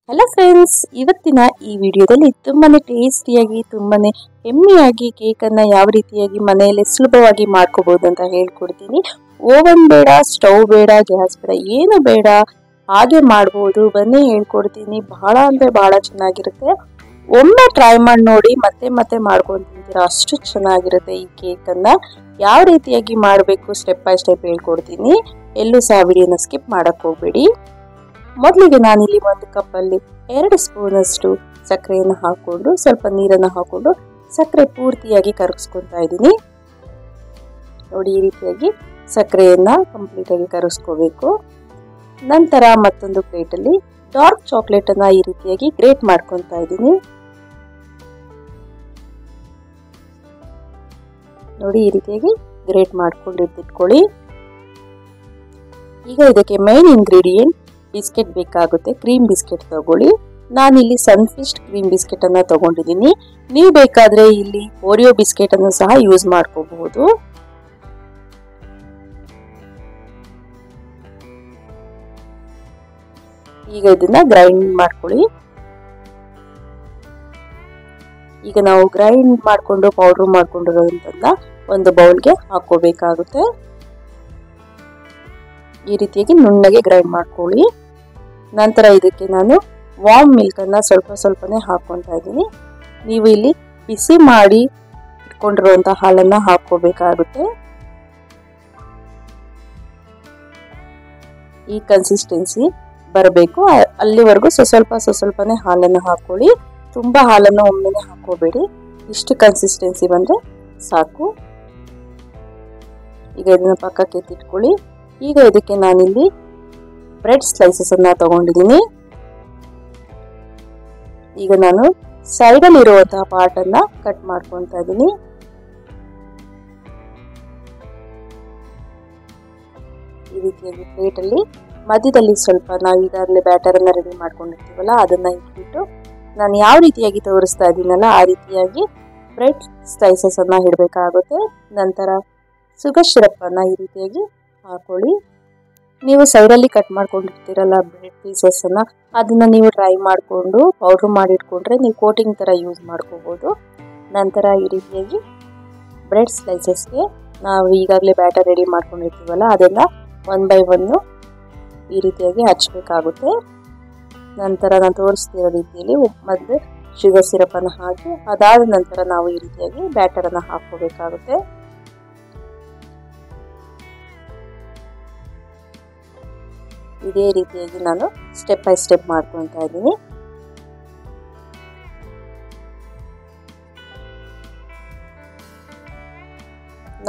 Hello friends, ಇವತ್ತಿನ ಈ ವಿಡಿಯೋದಲ್ಲಿ ತುಂಬಾನೇ ಟೇಸ್ಟಿಯಾಗಿ ತುಂಬಾನೇ ಯಮ್ಮಿಯಾಗಿ ಕೇಕ್ ಅನ್ನ ಯಾವ ರೀತಿಯಾಗಿ ಮನೆಯಲ್ಲಿ ಸುಲಭವಾಗಿ ಮಾಡ್ಕೋಬಹುದು ಅಂತ ಹೇಳ್ಕೊಡ್ತೀನಿ. ಓವನ್ ಬೇಡ, ಸ್ಟವ್ ಬೇಡ, ಗ್ಯಾಸ್ ಬೇಡ, ಏನು ಬೇಡ, ಹಾಗೆ ಮಾಡಬಹುದು. ಬನ್ನಿ ಹೇಳ್ಕೊಡ್ತೀನಿ. ಬಹಳ ಅಂದ್ರೆ ಬಹಳ ಚೆನ್ನಾಗಿರುತ್ತೆ. ಒಮ್ಮೆ ಟ್ರೈ ಮಾಡಿ ನೋಡಿ, ಮತ್ತೆ ಮತ್ತೆ ಮಾಡ್ಕೊಂಡು ತಿಂತೀರಾ, ಅಷ್ಟು ಚೆನ್ನಾಗಿರುತ್ತೆ. ಈ ಕೇಕ್ ಅನ್ನ ಯಾವ ರೀತಿಯಾಗಿ ಮಾಡಬೇಕು ಸ್ಟೆಪ್ ಬೈ ಸ್ಟೆಪ್ ಹೇಳ್ಕೊಡ್ತೀನಿ. ಎಲ್ಲೂ ಸಹ ವಿಡಿಯೋನ ಸ್ಕಿಪ್ ಮಾಡಕ್ ಹೋಗ್ಬೇಡಿ. ಮೊದಲಿಗೆ ನಾನಿಲ್ಲಿ ಒಂದು ಕಪ್ಪಲ್ಲಿ 2 ಸ್ಪೂನ್ ಅಷ್ಟು ಸಕ್ಕರೆಯನ್ನು ಹಾಕೊಂಡು ಸ್ವಲ್ಪ ನೀರನ್ನು ಹಾಕೊಂಡು ಸಕ್ಕರೆ ಪೂರ್ತಿಯಾಗಿ ಕರಗಿಸ್ಕೊತಾ ಇದ್ದೀನಿ. ನೋಡಿ, ಈ ರೀತಿಯಾಗಿ ಸಕ್ಕರೆಯನ್ನ ಕಂಪ್ಲೀಟ್ ಆಗಿ ಕರಗಿಸ್ಕೋಬೇಕು. ನಂತರ ಮತ್ತೊಂದು ಪ್ಲೇಟಲ್ಲಿ ಡಾರ್ಕ್ ಚಾಕ್ಲೇಟ್ ಅನ್ನ ಈ ರೀತಿಯಾಗಿ ಗ್ರೇಟ್ ಮಾಡ್ಕೊತಾ ಇದ್ದೀನಿ. ನೋಡಿ, ಈ ರೀತಿಯಾಗಿ ಗ್ರೇಟ್ ಮಾಡ್ಕೊಂಡಿಟ್ಕೊಳ್ಳಿ. ಈಗ ಇದಕ್ಕೆ ಮೇನ್ ಇಂಗ್ರೀಡಿಯೆಂಟ್ ಬಿಸ್ಕೆಟ್ ಬೇಕಾಗುತ್ತೆ. ಕ್ರೀಮ್ ಬಿಸ್ಕೆಟ್ ತಗೊಳ್ಳಿ. ನಾನಿಲ್ಲಿ ಸನ್ಫಿಸ್ಟ್ ಕ್ರೀಮ್ ಬಿಸ್ಕೆಟ್ ಅನ್ನ ತಗೊಂಡಿದ್ದೀನಿ. ನೀವು ಬೇಕಾದ್ರೆ ಇಲ್ಲಿ ಓರಿಯೋ ಬಿಸ್ಕೆಟ್ ಅನ್ನು ಸಹ ಯೂಸ್ ಮಾಡ್ಕೋಬಹುದು. ಈಗ ಇದನ್ನ ಗ್ರೈಂಡ್ ಮಾಡ್ಕೊಳ್ಳಿ. ಈಗ ನಾವು ಗ್ರೈಂಡ್ ಮಾಡ್ಕೊಂಡು ಪೌಡರ್ ಮಾಡ್ಕೊಂಡಿರೋದನ್ನ ಒಂದು ಬೌಲ್ಗೆ ಹಾಕೋಬೇಕಾಗುತ್ತೆ. ಈ ರೀತಿಯಾಗಿ ನುಣ್ಣಗೆ ಗ್ರೈಂಡ್ ಮಾಡ್ಕೊಳ್ಳಿ. ನಂತರ ಇದಕ್ಕೆ ನಾನು ವಾರ್ಮ್ ಮಿಲ್ಕ್ ಅನ್ನ ಸ್ವಲ್ಪನೇ ಹಾಕೊತಾ ಇದ್ದೀನಿ. ನೀವು ಇಲ್ಲಿ ಬಿಸಿ ಮಾಡಿ ಇಟ್ಕೊಂಡಿರುವಂತಹ ಹಾಲನ್ನ ಹಾಕೋಬೇಕಾಗುತ್ತೆ. ಈ ಕನ್ಸಿಸ್ಟೆನ್ಸಿ ಬರಬೇಕು, ಅಲ್ಲಿವರೆಗೂ ಸ್ವಲ್ಪನೇ ಹಾಲನ್ನು ಹಾಕೊಳ್ಳಿ. ತುಂಬಾ ಹಾಲನ್ನು ಒಮ್ಮೆನೆ ಹಾಕೋಬೇಡಿ. ಇಷ್ಟು ಕನ್ಸಿಸ್ಟೆನ್ಸಿ ಬಂದ್ರೆ ಸಾಕು. ಈಗ ಇದನ್ನ ಪಕ್ಕಕ್ಕೆ ಎತ್ತಿಟ್ಕೊಳ್ಳಿ. ಈಗ ಇದಕ್ಕೆ ನಾನಿಲ್ಲಿ ಬ್ರೆಡ್ ಸ್ಲೈಸಸ್ ಅನ್ನ ತಗೊಂಡಿದ್ದೀನಿ. ಈಗ ನಾನು ಸೈಡ್ ಅಲ್ಲಿ ಇರುವಂತಹ ಪಾರ್ಟ್ ಅನ್ನ ಕಟ್ ಮಾಡ್ಕೊತಾ ಇದ್ದೀನಿ. ಈ ರೀತಿಯಾಗಿ ಪ್ಲೇಟ್ ಅಲ್ಲಿ ಮಧ್ಯದಲ್ಲಿ ಸ್ವಲ್ಪ ನಾವು ಈಗಾಗಲೇ ಬ್ಯಾಟರ್ ಅನ್ನ ರೆಡಿ ಮಾಡ್ಕೊಂಡಿರ್ತೀವಲ್ಲ, ಅದನ್ನ ಇಟ್ಬಿಟ್ಟು ನಾನು ಯಾವ ರೀತಿಯಾಗಿ ತೋರಿಸ್ತಾ ಇದ್ದೀನಲ್ಲ ಆ ರೀತಿಯಾಗಿ ಬ್ರೆಡ್ ಸ್ಲೈಸಸ್ ಅನ್ನ ಇಡಬೇಕಾಗುತ್ತೆ. ನಂತರ ಶುಗರ್ ಸಿರಪ್ ಅನ್ನ ಈ ರೀತಿಯಾಗಿ ಹಾಕೊಳ್ಳಿ. ನೀವು ಸೈಡಲ್ಲಿ ಕಟ್ ಮಾಡ್ಕೊಂಡಿರ್ತೀರಲ್ಲ ಬ್ರೆಡ್ ಪೀಸಸ್ ಅನ್ನ, ಅದನ್ನ ನೀವು ಡ್ರೈ ಮಾಡಿಕೊಂಡು ಪೌಡರ್ ಮಾಡಿ ಇಟ್ಕೊಂಡ್ರೆ ನೀವು ಕೋಟಿಂಗ್ ತರ ಯೂಸ್ ಮಾಡ್ಕೋಬಹುದು. ನಂತರ ಈ ರೀತಿಯಾಗಿ ಬ್ರೆಡ್ ಸ್ಲೈಸಸ್ಗೆ ನಾವು ಈಗಾಗಲೇ ಬ್ಯಾಟರ್ ರೆಡಿ ಮಾಡ್ಕೊಂಡಿರ್ತೀವಲ್ಲ ಅದನ್ನ 1 by 1 ಈ ರೀತಿಯಾಗಿ ಹಚ್ಚಬೇಕಾಗುತ್ತೆ. ನಂತರ ನಾನು ತೋರಿಸ್ತಿರೋ ರೀತಿಯಲ್ಲಿ ಮೊದಲು ಶುಗರ್ ಸಿರಪ್ ಅನ್ನು ಹಾಕಿ ಅದಾದ ನಂತರ ನಾವು ಈ ರೀತಿಯಾಗಿ ಬ್ಯಾಟರ್ ಅನ್ನ ಹಾಕೋಬೇಕಾಗುತ್ತೆ. ಇದೇ ರೀತಿಯಾಗಿ ನಾನು ಸ್ಟೆಪ್ ಬೈ ಸ್ಟೆಪ್ ಮಾಡ್ಕೊತಾ ಇದ್ದೀನಿ.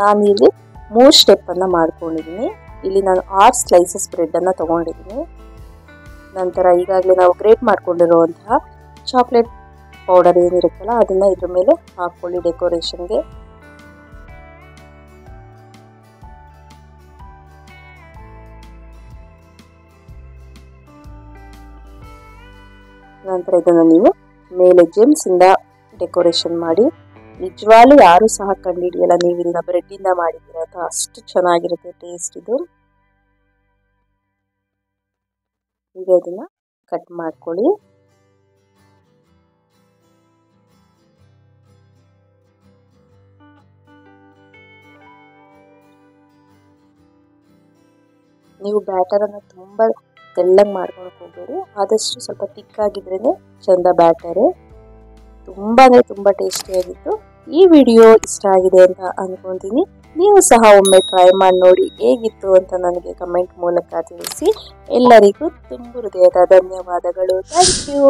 ನಾನು ಇಲ್ಲಿ 3 ಸ್ಟೆಪ್ ಅನ್ನ ಮಾಡ್ಕೊಂಡಿದ್ದೀನಿ. ಇಲ್ಲಿ ನಾನು 6 ಸ್ಲೈಸಸ್ ಬ್ರೆಡ್ ಅನ್ನ ತಗೊಂಡಿದ್ದೀನಿ. ನಂತರ ಈಗಾಗಲೇ ನಾವು ಗ್ರೇಟ್ ಮಾಡ್ಕೊಂಡಿರುವಂತಹ ಚಾಕ್ಲೇಟ್ ಪೌಡರ್ ಏನಿರುತ್ತಲ್ಲ ಅದನ್ನ ಇದ್ರ ಮೇಲೆ ಹಾಕೊಳ್ಳಿ ಡೆಕೋರೇಷನ್ಗೆ. ನಂತರ ಇದನ್ನು ನೀವು ಮೇಲೆ ಜೆಮ್ಸ್ ಇಂದ ಡೆಕೋರೇಷನ್ ಮಾಡಿ. ನಿಜವಾಗ್ಲೂ ಯಾರು ಸಹ ಕಂಡುಹಿಡಿಯಲ್ಲ ನೀವು ಇದನ್ನ ಬ್ರೆಡ್ ಇಂದ ಮಾಡಿದ್ದೀರಾ ಅಂತ, ಅಷ್ಟು ಚೆನ್ನಾಗಿರುತ್ತೆ ಟೇಸ್ಟ್ ಇದು. ಈಗ ಇದನ್ನ ಕಟ್ ಮಾಡ್ಕೊಳ್ಳಿ. ನೀವು ಬ್ಯಾಟರ್ ಅನ್ನು ತುಂಬಾ ತೆಳ್ಳಗೆ ಮಾಡ್ಕೊಳಕ್ ಹೋಗ್ಬೇಡಿ. ಆದಷ್ಟು ಸ್ವಲ್ಪ ತಿಕ್ ಆಗಿದ್ರೇನೆ ಚಂದ ಬ್ಯಾಟರ್. ತುಂಬಾ ಟೇಸ್ಟಿಯಾಗಿತ್ತು. ಈ ವಿಡಿಯೋ ಇಷ್ಟ ಆಗಿದೆ ಅಂತ ಅನ್ಕೊಂತೀನಿ. ನೀವು ಸಹ ಒಮ್ಮೆ ಟ್ರೈ ಮಾಡಿ ನೋಡಿ ಹೇಗಿತ್ತು ಅಂತ ನನಗೆ ಕಮೆಂಟ್ ಮೂಲಕ ತಿಳಿಸಿ. ಎಲ್ಲರಿಗೂ ತುಂಬ ಹೃದಯದ ಧನ್ಯವಾದಗಳು. Thank you.